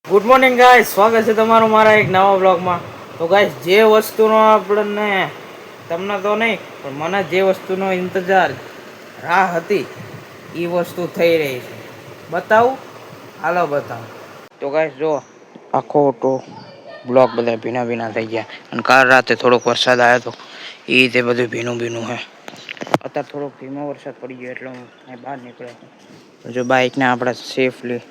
Good morning guys, સ્વાગત છે તમારું મારા એક નવા બ્લોગમાં. તો ગાઈસ, જે વસ્તુનો આપણને તમને તો નહીં પણ મને જે વસ્તુનો ઇંતજાર રાહ હતી એ વસ્તુ થઈ રહી છે. બતાવું? હાલો બતાવું. તો ગાઈસ જો આખો તો બ્લોક બધા ભીના ભીના થઈ ગયા અને કાલ રાતે થોડોક વરસાદ આવ્યો હતો એ રીતે બધું ભીનું ભીનું છે. અત્યારે થોડોક ધીમો વરસાદ પડી ગયો એટલે હું બહાર નીકળ્યો. જો બાઇકને આપણે સેફલી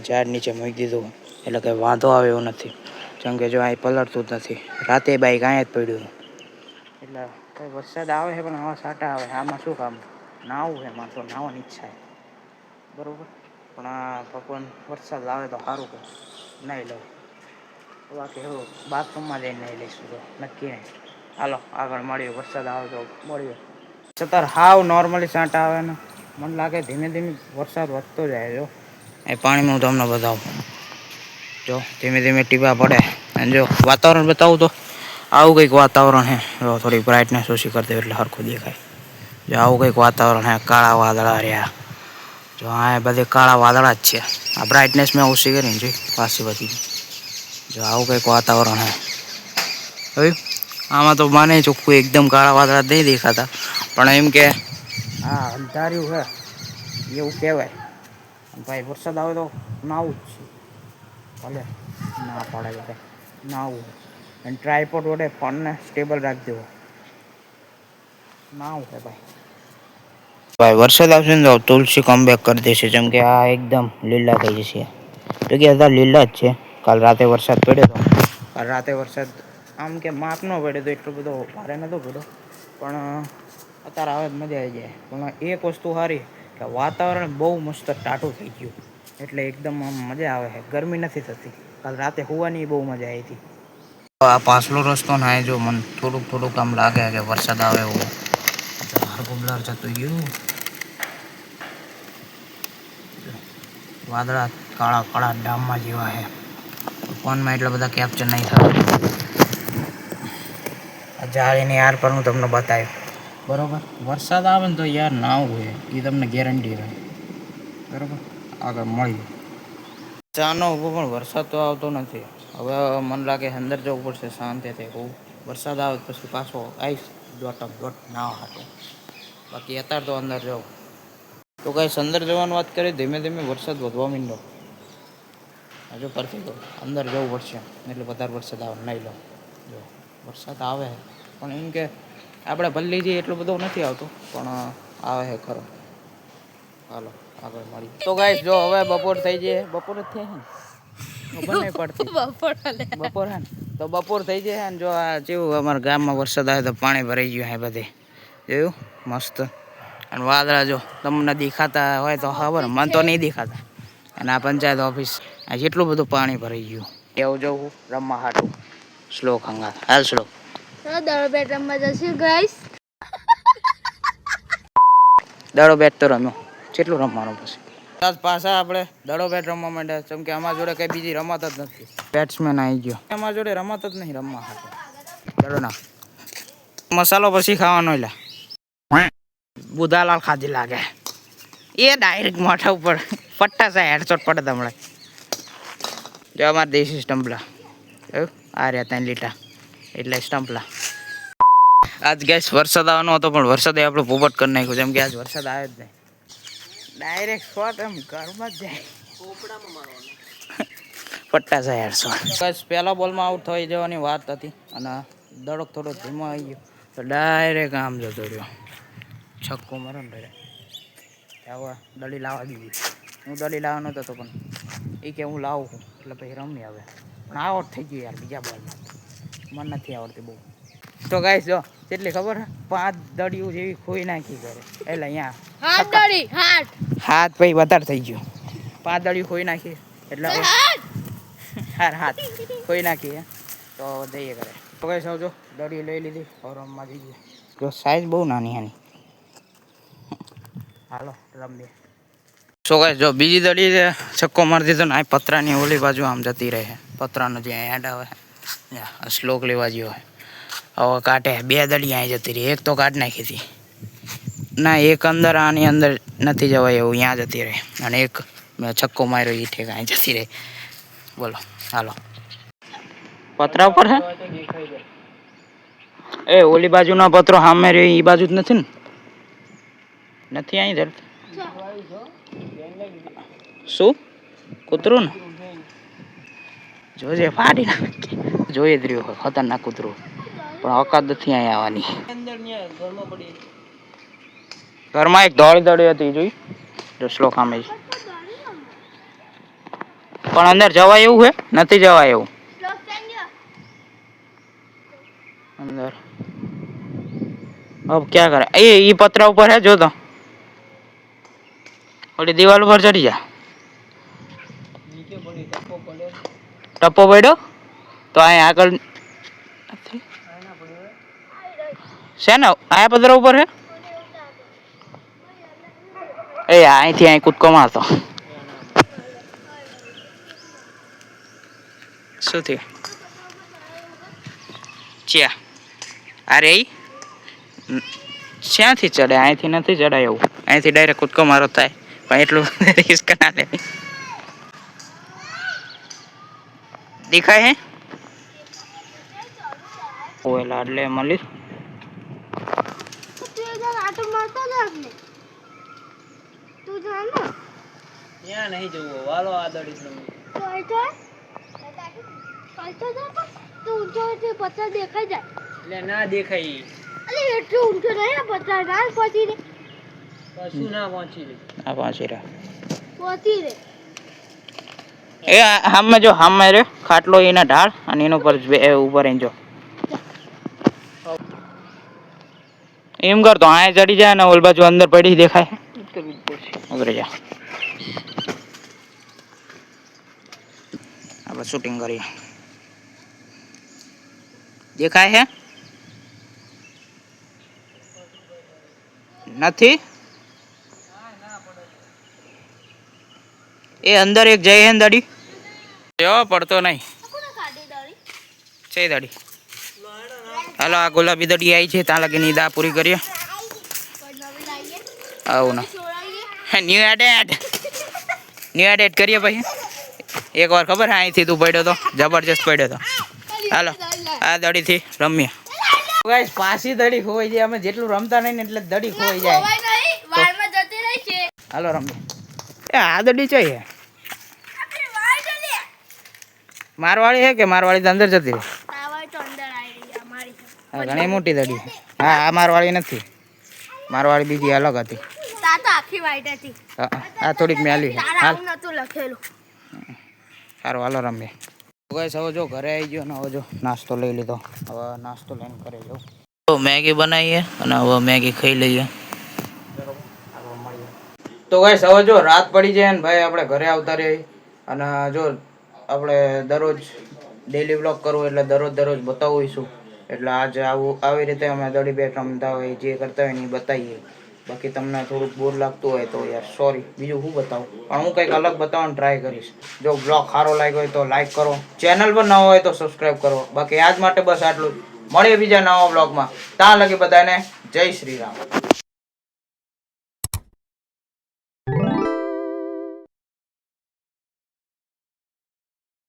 ઝાડ નીચે મૂકી દીધું એટલે કંઈ વાંધો આવે એવું નથી. જેમ કે જો અહીં પલળતું જ નથી. રાતે બાઈક અહીંયા જ પડ્યું એટલે કંઈ વરસાદ આવે છે પણ આવા સાટા આવે આમાં શું કામ નાવું છે. એમાં તો નાવાની ઈચ્છા છે બરાબર, પણ આ ભગવાન વરસાદ આવે તો સારું કહે નહીં લઉં. બાકી એવું બાથરૂમમાં જઈને નહીં લઈશું તો નક્કી નહીં. હાલો આગળ મળ્યું, વરસાદ આવે તો મળ્યું. છતાં હાવ નોર્મલી સાંટા આવે ને મને લાગે ધીમે ધીમે વરસાદ વધતો જાય. જો એ પાણીમાં હું તમને બતાવું. જો ધીમે ધીમે ટીપા પડે અને જો વાતાવરણ બતાવું તો આવું કંઈક વાતાવરણ છે. જો થોડી બ્રાઇટનેસ ઓછી કરી દે એટલે સરખું દેખાય. જો આવું કંઈક વાતાવરણ છે. કાળા વાદળા રહ્યા. જો આ બધે કાળા વાદળા જ છે. આ બ્રાઇટનેસ મેં ઓછી કરીને જોઈ પાછી વધી ગઈ. જો આવું કંઈક વાતાવરણ છે. હવે આમાં તો માને ચોખ્ખું એકદમ કાળા વાદળા નહીં દેખાતા પણ એમ કે હા અંધાર્યું છે એવું કહેવાય. ભાઈ વરસાદ આવે તો નાવું જ છે. ભલે ના પાડે બધા નાવું અને ટ્રાયપોડ વડે ફોનને સ્ટેબલ રાખી દેવો. નાવું છે ભાઈ વરસાદ આવશે ને તો તુલસી કમબેક કરી દેશે. જેમ કે આ એકદમ લીલા થઈ જશે. તો કે હતા લીલા જ છે. કાલ રાતે વરસાદ પડ્યો હતો. કાલ રાતે વરસાદ આમ કે માપ ન પડ્યો તો એટલો બધો ભારે નહોતો પડ્યો પણ અત્યારે આવે મજા આવી જાય. પણ એક વસ્તુ સારી કે વાતાવરણ બહુ મસ્ત ટાટું થઈ ગયું એટલે એકદમ આમ મજા આવે છે. ગરમી નથી થતી. કાલ રાતે હોવાની બહુ મજા આવી હતી. આ પાછલો રસ્તો ના જો મને થોડુંક થોડુંક આમ લાગે કે વરસાદ આવે એવું. બ્લર જતું ગયું. વાદળા કાળા કાળા ડામમાં જેવા છે. ફોનમાં એટલા બધા કેપ્ચર નહીં થાય. જાળીની યાર પર હું તમને બતાવ્યું બરાબર. વરસાદ આવે ને તો યાર નાવું હોય એ તમને ગેરંટી રહે બરાબર. આગળ મળી ચાનો ઉભો પણ વરસાદ તો આવતો નથી. હવે મને લાગે અંદર જવું પડશે શાંતિથી. બહુ વરસાદ આવે પછી પાછો આવીશ દોટક દોટ નાવા હાટું. બાકી અત્યારે તો અંદર જાઉં. તો કાંઈ અંદર જવાની વાત કરી ધીમે ધીમે વરસાદ વધવા માંડ્યો. હજુ પરથી તો અંદર જવું પડશે એટલે વધારે વરસાદ આવે નહીં લો. જો વરસાદ આવે પણ એમ કે આપણે ભલ્લી જઈએ એટલું બધું નથી આવતું પણ આવે છે ખરો. હાલો આગળ મળી. તો ગાઈસ જો હવે બપોર થઈ જાય. બપોર જ થઈ છે ને ખબર નહીં પડતી બપોર હે ને તો બપોર થઈ જાય ને જો આ જેવું અમારા ગામમાં વરસાદ આવે તો પાણી ભરાઈ ગયું હે બધે. જોયું મસ્ત. અને વાદળા જો તમને દેખાતા હોય તો ખબર, મને તો નહીં દેખાતા. અને આ પંચાયત ઓફિસ આ જેટલું બધું પાણી ભરાઈ ગયું. એવું જવું રમવા હાટું. શ્લોક હંગાત હાલ શ્લોક દડો બેટ રમવા જશે ગાઈસ. દડો બેટ તો રમ્યો. કેટલું રમવાનું પછી પાછા આપણે દડો બેટ રમવા માંડ્યા. જેમ કે અમારા જોડે કઈ બીજી રમત જ નથી. બેટ્સમેન આવી ગયો. અમારા જોડે રમત જ નહીં રમવા હાટું. દડો ના મસાલો પછી ખાવાનો લે. બુધાલાલ ખાધી લાગે એ ડાયરેક્ટ મોઢા ઉપર પટ્ટા સા હેડશોટ પડે તમને. જો અમારે દેશી સ્ટમ્પલા આ રહ્યા ત્યાં લીટા એટલે સ્ટમ્પલા. આજ ગેસ વરસાદ આવવાનો હતો પણ વરસાદે આપણે પોપટ કરી નાખ્યું. જેમ કે આજ વરસાદ આવે જ નહીં. ડાયરેક્ટ શોટ એમ ઘરમાં જ જાય. પટ્ટા સા હેડશોટ. બસ પહેલા બોલમાં આઉટ થઈ જવાની વાત હતી અને દડોક થોડો ધીમો આવી ગયો તો ડાયરેક્ટ આમ જતો રહ્યો. છક્કો મારો ને હવે દડી લાવવા દીધી. હું દડી લાવવાનો હતો પણ એ કે હું લાવું છું એટલે પછી રમી આવે. પણ આઉટ થઈ ગયું યાર બીજા બોલમાં. મને નથી આવડતી બહુ. તો ગાઈસ જો કેટલી ખબર છે 5 દડીઓ જેવી ખોઈ નાખી કરે. એટલે અહીંયા હાથ પછી વધારે થઈ ગયો. 5 દડીઓ ખોઈ નાખી એટલે હાથ ખોઈ નાખી તો દઈએ કરે. તો ગાઈસ આવજો દડી લઈ લીધી હવે રમવા જઈએ. જો સાઈઝ બહુ નાની આની. હાલો રમીએ. સો ગાઈસ જો બીજી દડી છક્કો મારી દીધો ને આ પતરાની ઓલી બાજુ આમ જતી રહે. પતરાનો જ્યાં એડ આવે શ્લોક લેવા જેવો હવે કાઢે. 2 દડી અહીં જતી રહી. એક તો કાઢ નાખી હતી ના એક અંદર આની અંદર નથી જવાય એવું ત્યાં જતી રહે અને એક મેં છક્કો માર્યો એ ઠેક અહીં જતી રહી. બોલો હાલો પતરા ઉપર હે એ ઓલી બાજુનો પતરો સામે રે એ બાજુ જ નથી ને નથી અહીં ધર શું કૂતરું ને જોજે ફાડી નાખે જોઈએ જ રહ્યો ખતરનાક કૂતરું પણ ઓકાત નથી અહીં આવવાની ઘરમાં એક દોડી દોડી હતી જોઈ જો શ્લોક સામે પણ અંદર જવાય એવું હે નથી જવાય એવું अंदर अब क्या करे ये पत्रा ऊपर है जो तो ओली दीवार ऊपर चढ़ी जा टप्पो पड़ो तो आए आकर છે ને આયા પત્રા ઉપર હે એ અહીંથી અહીં કૂદકો મારતો શું થયું ચ્યા અરે ક્યાંથી ચડે અહીંથી નથી ચડાય એવું અહીંથી ડાયરેક્ટ કૂદકો મારો થાય પણ એટલું રિસ્ક ના લે દેખાય હે ઓય લાડલે મળી ત્યાં નહીં જવું વાલો આદડી પત્તા દેખાઈ જાય એટલે ના દેખાય અરે એટલું ઊંચો નહીં પત્તા ના પહોંચી રે કશું ના પહોંચી રે આ પહોંચી રે પહોંચી રે એ હામે જો હામે રે ખાટલો એના ઢાળ અને એનો પર ઉપર એંજો એમ કરતો આ ચડી જાય ને ઓલ બાજુ અંદર પડી દેખાય ઉતરી જા આપણે શૂટિંગ કરીએ દેખાય હે નથી એ અંદર એક જય હે દાડી જો પડતો નહીં છે દાડી હાલો આ ગુલાબી દડી આવી છે ત્યાં લગી દા પૂરી કરીએ આવું ના ન્યુ એડ કરીએ પછી એક વાર ખબર હે અહીંથી તું પડ્યો તો જબરજસ્ત પડ્યો તો હાલો આ દડીથી રમીએ ગાઈસ પાછી દડી ખોવાઈ જાય અમે જેટલું રમતા નહીં ને એટલે દડી ખોવાઈ જાય હાલો રમીએ એ આ દડી છે મારવાળી હે કે મારવાળી તો અંદર જતી રહે હા ઘણી મોટી દડી હા આ મારવાળી નથી મારવાળી બીજી અલગ હતી આ થોડીક મેલી હાલ સારું હાલો રમીએ ગાઈસ હવે જો ઘરે આવી ગયો ને હવે જો નાસ્તો લઈ લીધો હવે નાસ્તો લઈને ઘરે જાઉં તો મેગી બનાવીએ અને હવે મેગી ખાઈ લઈએ તો ગાઈસ હવે જો રાત પડી જાય ને ભાઈ આપણે ઘરે આવતા રહીએ અને જો આપણે દરરોજ ડેલી વ્લોગ કરવું એટલે દરરોજ બતાવીશું એટલે આજે આવી રીતે અમે દડી બેટ રમતા હોય જે કરતા હોય ને એ બતાવીએ બાકી તમને થોડુંક બોર લાગતું હોય તો યાર સોરી બીજું શું બતાવું પણ હું કંઈક અલગ બતાવવાનું ટ્રાય કરીશ જો બ્લોગ સારો લાગ્યો હોય તો લાઈક કરો ચેનલ પર ન હોય તો સબસ્ક્રાઈબ કરો બાકી આજ માટે બસ આટલું જ મળીએ બીજા નવા બ્લોગમાં ત્યાં લગી બધાને જય શ્રી રામ